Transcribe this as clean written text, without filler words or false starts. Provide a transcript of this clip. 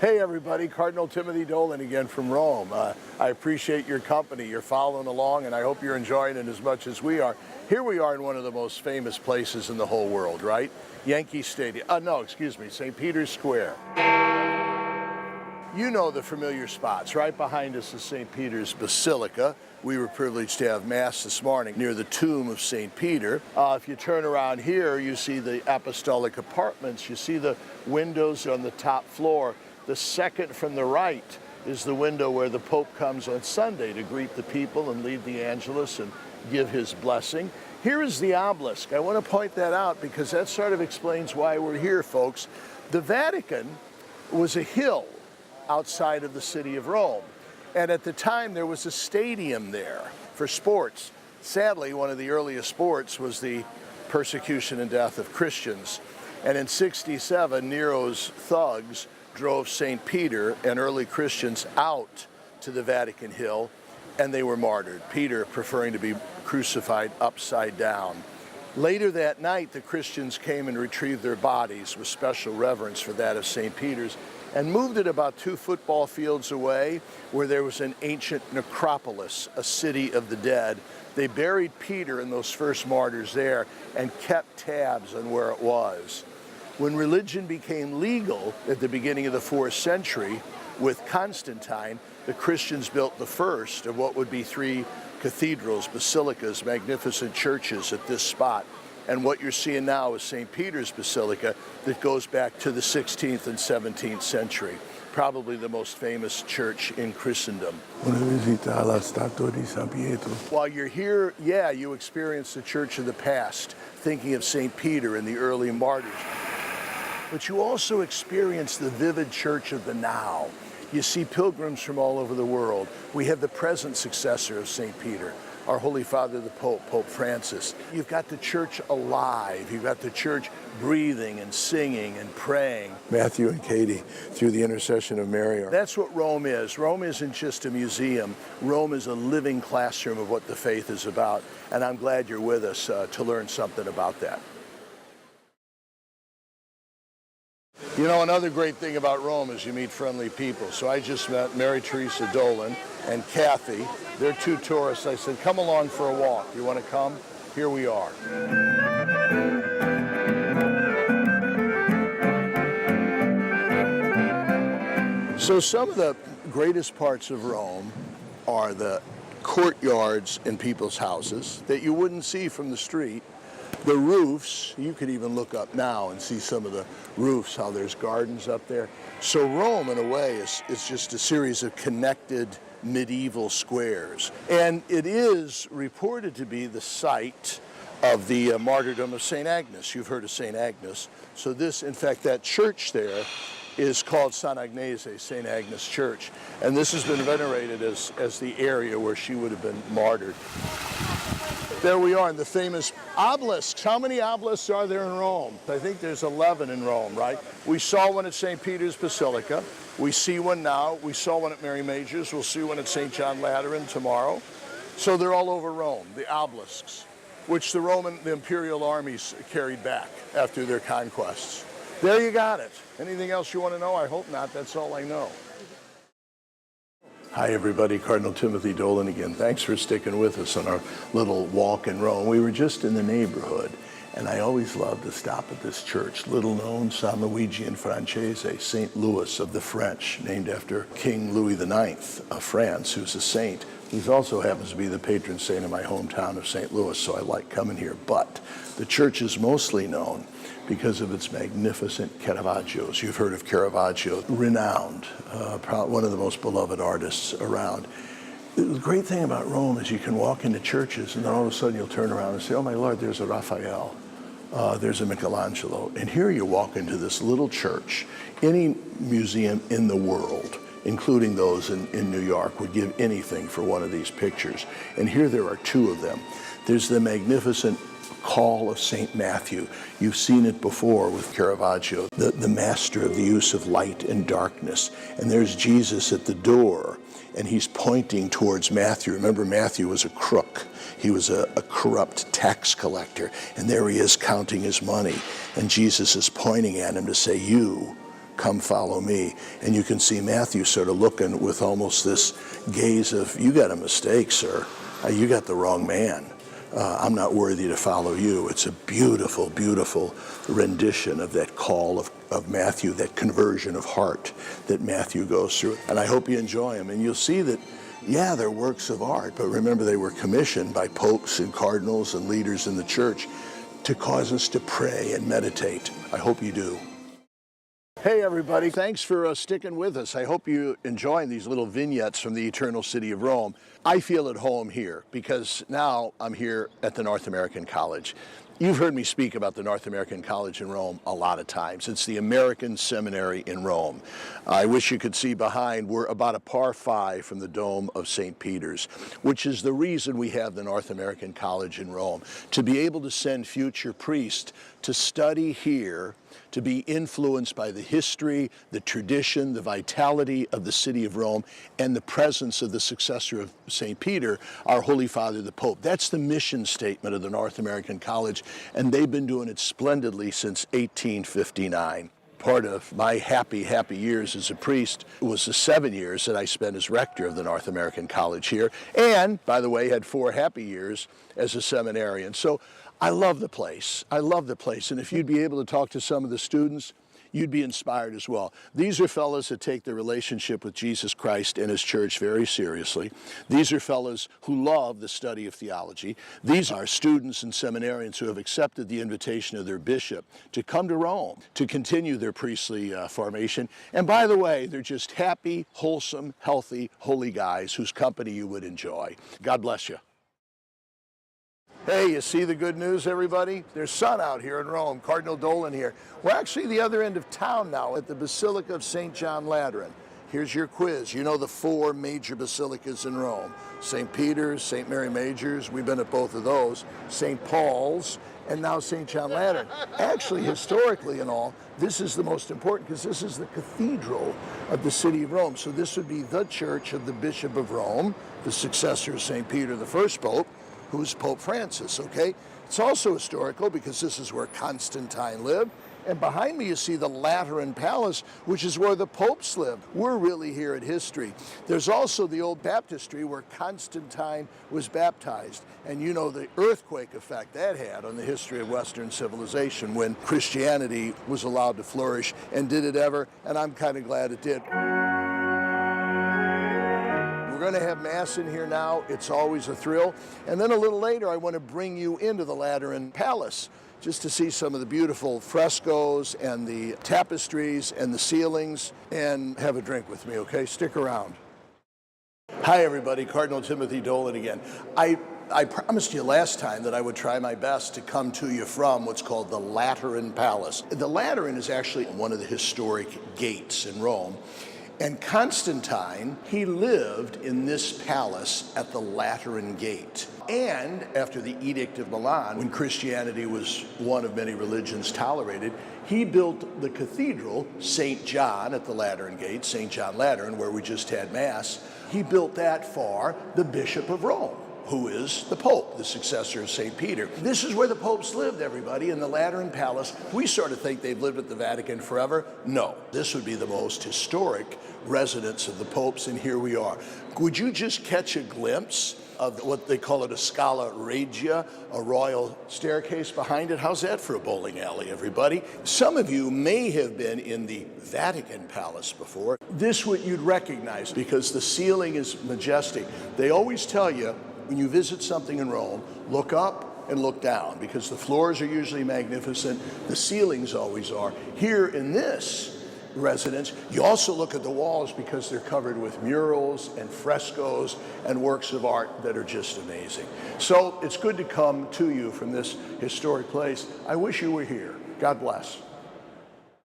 Hey everybody, Cardinal Timothy Dolan again from Rome. I appreciate your company. You're following along and I hope you're enjoying it as much as we are. Here we are in one of the most famous places in the whole world, right? Yankee Stadium. St. Peter's Square. You know the familiar spots. Right behind us is St. Peter's Basilica. We were privileged to have Mass this morning near the tomb of St. Peter. If you turn around here, you see the apostolic apartments. You see the windows on the top floor. The second from the right is the window where the Pope comes on Sunday to greet the people and lead the Angelus and give his blessing. Here is the obelisk. I want to point that out because that sort of explains why we're here, folks. The Vatican was a hill outside of the city of Rome. And at the time, there was a stadium there for sports. Sadly, one of the earliest sports was the persecution and death of Christians. And in 67, Nero's thugs drove St. Peter and early Christians out to the Vatican Hill, and they were martyred, Peter preferring to be crucified upside down. Later that night, the Christians came and retrieved their bodies with special reverence for that of St. Peter's and moved it about 2 football fields away where there was an ancient necropolis, a city of the dead. They buried Peter and those first martyrs there and kept tabs on where it was. When religion became legal at the beginning of the 4th century with Constantine, the Christians built the first of what would be 3 cathedrals, basilicas, magnificent churches at this spot. And what you're seeing now is St. Peter's Basilica that goes back to the 16th and 17th century, probably the most famous church in Christendom. While you're here, you experience the church of the past, thinking of St. Peter and the early martyrs. But you also experience the vivid church of the now. You see pilgrims from all over the world. We have the present successor of St. Peter, our Holy Father the Pope, Pope Francis. You've got the church alive. You've got the church breathing and singing and praying. Matthew and Katie, through the intercession of Mary. That's what Rome is. Rome isn't just a museum. Rome is a living classroom of what the faith is about. And I'm glad you're with us to learn something about that. You know, another great thing about Rome is you meet friendly people. So I just met Mary Teresa Dolan and Kathy. They're 2 tourists. I said, come along for a walk. You want to come? Here we are. So some of the greatest parts of Rome are the courtyards in people's houses that you wouldn't see from the street. The roofs, you could even look up now and see some of the roofs, how there's gardens up there. So Rome, in a way, is just a series of connected medieval squares. And it is reported to be the site of the martyrdom of St. Agnes. You've heard of St. Agnes. So this, in fact, that church there is called San Agnese, St. Agnes Church. And this has been venerated as the area where she would have been martyred. There we are in the famous obelisks. How many obelisks are there in Rome? I think there's 11 in Rome, right? We saw one at St. Peter's Basilica. We see one now. We saw one at Mary Major's. We'll see one at St. John Lateran tomorrow. So they're all over Rome, the obelisks, which the imperial armies carried back after their conquests. There you got it. Anything else you want to know? I hope not. That's all I know. Hi everybody, Cardinal Timothy Dolan again. Thanks for sticking with us on our little walk in Rome. We were just in the neighborhood, and I always love to stop at this church, little known, San Luigi in Francese, St. Louis of the French, named after King Louis IX of France, who's a saint. He also happens to be the patron saint of my hometown of St. Louis, so I like coming here. But the church is mostly known because of its magnificent Caravaggios. You've heard of Caravaggio, renowned, one of the most beloved artists around. The great thing about Rome is you can walk into churches and then all of a sudden you'll turn around and say, oh my Lord, there's a Raphael, there's a Michelangelo. And here you walk into this little church. Any museum in the world, including those in New York, would give anything for one of these pictures. And here there are 2 of them. There's the magnificent Call of St. Matthew. You've seen it before with Caravaggio, the master of the use of light and darkness. And there's Jesus at the door, and he's pointing towards Matthew. Remember, Matthew was a crook. He was a corrupt tax collector, and there he is counting his money. And Jesus is pointing at him to say, you come follow me. And you can see Matthew sort of looking with almost this gaze of, you got a mistake, sir. You got the wrong man. I'm not worthy to follow you. It's a beautiful, beautiful rendition of that call of Matthew, that conversion of heart that Matthew goes through. And I hope you enjoy them. And you'll see that, yeah, they're works of art, but remember they were commissioned by popes and cardinals and leaders in the church to cause us to pray and meditate. I hope you do. Hey everybody, thanks for sticking with us. I hope you're enjoying these little vignettes from the Eternal City of Rome. I feel at home here because now I'm here at the North American College. You've heard me speak about the North American College in Rome a lot of times. It's the American Seminary in Rome. I wish you could see behind, we're about a par 5 from the Dome of St. Peter's, which is the reason we have the North American College in Rome, to be able to send future priests to study here, to be influenced by the history, the tradition, the vitality of the city of Rome, and the presence of the successor of St. Peter, our Holy Father, the Pope. That's the mission statement of the North American College, and they've been doing it splendidly since 1859. Part of my happy years as a priest was the 7 years that I spent as rector of the North American College here, and, by the way, had 4 happy years as a seminarian. So I love the place. I love the place. And if you'd be able to talk to some of the students, you'd be inspired as well. These are fellows that take their relationship with Jesus Christ and his church very seriously. These are fellows who love the study of theology. These are students and seminarians who have accepted the invitation of their bishop to come to Rome to continue their priestly formation. And by the way, they're just happy, wholesome, healthy, holy guys whose company you would enjoy. God bless you. Hey, you see the good news, everybody? There's sun out here in Rome. Cardinal Dolan here. We're actually the other end of town now at the Basilica of St. John Lateran. Here's your quiz. You know the 4 major basilicas in Rome. St. Peter's, St. Mary Major's, we've been at both of those, St. Paul's, and now St. John Lateran. Actually, historically and all, this is the most important because this is the cathedral of the city of Rome. So this would be the church of the Bishop of Rome, the successor of St. Peter, the first pope, who's Pope Francis, okay? It's also historical because this is where Constantine lived. And behind me you see the Lateran Palace, which is where the popes lived. We're really here at history. There's also the old baptistry where Constantine was baptized. And you know the earthquake effect that had on the history of Western civilization when Christianity was allowed to flourish. And did it ever? And I'm kind of glad it did. We're going to have Mass in here now. It's always a thrill. And then a little later, I want to bring you into the Lateran Palace just to see some of the beautiful frescoes and the tapestries and the ceilings and have a drink with me, okay? Stick around. Hi, everybody. Cardinal Timothy Dolan again. I promised you last time that I would try my best to come to you from what's called the Lateran Palace. The Lateran is actually one of the historic gates in Rome. And Constantine, he lived in this palace at the Lateran Gate. And after the Edict of Milan, when Christianity was one of many religions tolerated, he built the cathedral, St. John at the Lateran Gate, St. John Lateran, where we just had Mass. He built that for the Bishop of Rome, who is the Pope, the successor of St. Peter. This is where the popes lived, everybody, in the Lateran Palace. We sort of think they've lived at the Vatican forever. No, this would be the most historic residence of the popes, and here we are. Would you just catch a glimpse of what they call it, a Scala Regia, a royal staircase behind it? How's that for a bowling alley, everybody? Some of you may have been in the Vatican Palace before. This what you'd recognize because the ceiling is majestic. They always tell you, when you visit something in Rome, look up and look down because the floors are usually magnificent, the ceilings always are. Here in this residence, you also look at the walls because they're covered with murals and frescoes and works of art that are just amazing. So it's good to come to you from this historic place. I wish you were here. God bless.